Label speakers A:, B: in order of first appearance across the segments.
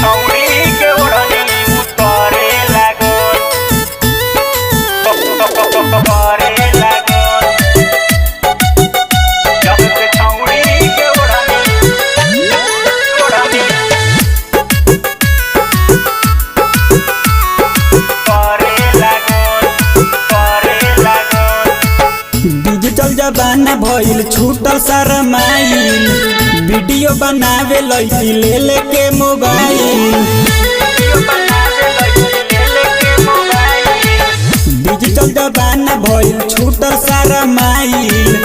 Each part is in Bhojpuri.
A: छौड़ी के ओढ़नी उतारे लागल करे लागल जब से छौड़ी के ओढ़नी करे लागल
B: डिजिटल जमाना भइल छूटल शरमाइल वीडियो बनावे लइकी ले लेके मोबाइल। डिजिटल जमाना भइल छूटल शरमाइल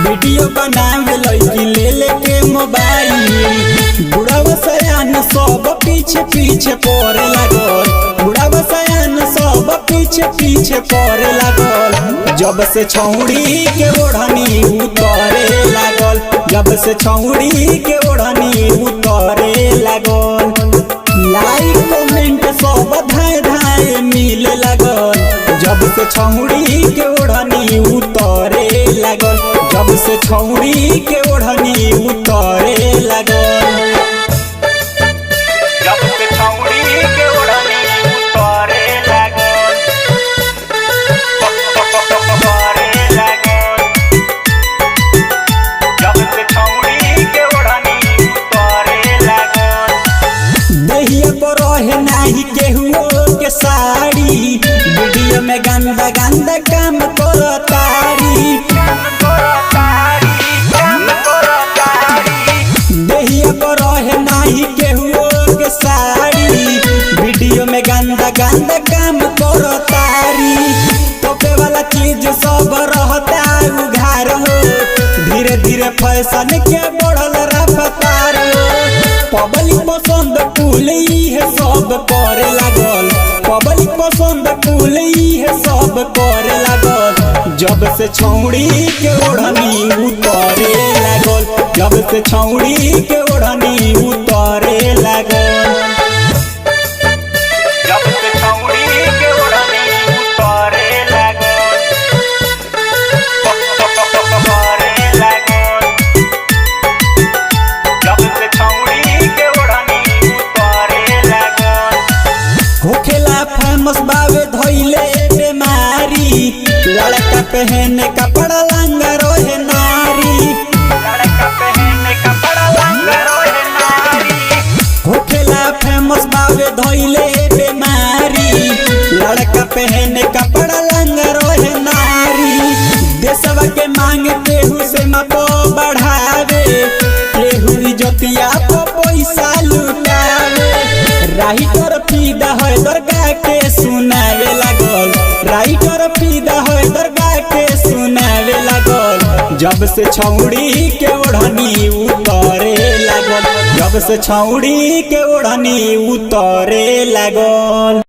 B: वीडियो बनावे लइकी ले लेके मोबाइल। बुढ़ावा सयान सब पीछे पीछे पड़े लागल बुढ़ावा सयान सब पीछे पीछे पड़े लागल जब से छौड़ी के ओढ़नी उतारे लागल जब से छौड़ी के ओढ़नी उतारे लागल। लाइक कमेंट सब धाए धाए मिले लागल जब से छौड़ी के ओढ़नी उतारे लागल जब से छौड़ी के ओढ़नी उतारे लागल।
A: जब से छौड़ी के ओढ़नी उतारे लागल करे लागल जब से छौड़ी के ओढ़नी उतारे लागल
B: देहिया पर रहे नाही केहुओ के साड़ी वीडियो में गंदा गंदा काम करतारी देहिया पर रहे नाही केहुओ के साड़ी वीडियो में गंदा गंदा काम करतारी। तोपे वाला चीज सब रहता उघार हो धीरे धीरे फैशन के बढ़ल रफ्तार हो। पब्लिक पसंद कुल है सब करे लागल पब्लिक पसंद कुल है सब करे लागल जब से छौड़ी के ओढ़नी उतारे लागल जब से छौड़ी के ओढ़नी उतारे लागल।
A: जब से छौड़ी के ओढ़नी उतारे लागल करे लागल जब से छौड़ी के ओढ़नी उतारे लागल
B: होखेला फेमस बावे धइले बेमारी लड़का पहने कपड़ा लंगा रोहे नारी
A: लड़का पहने कपड़ा लंगा रोहे नारी
B: होखेला फेमस बावे धइले बेमारी लड़का पहने कपड़ा लंगा रोहे नारी। देशवा के मांग केहू से मतो बढ़ावे केहू इज्जतिया पर पैसा लुटावे। राइटर पीदा है दरगाह के सुनावे लागल राइटर पीदा है दरगाह के सुनावे लागल जब से छौड़ी के ओढ़नी उतारे लागल जब से छौड़ी के ओढ़नी उतारे लागल।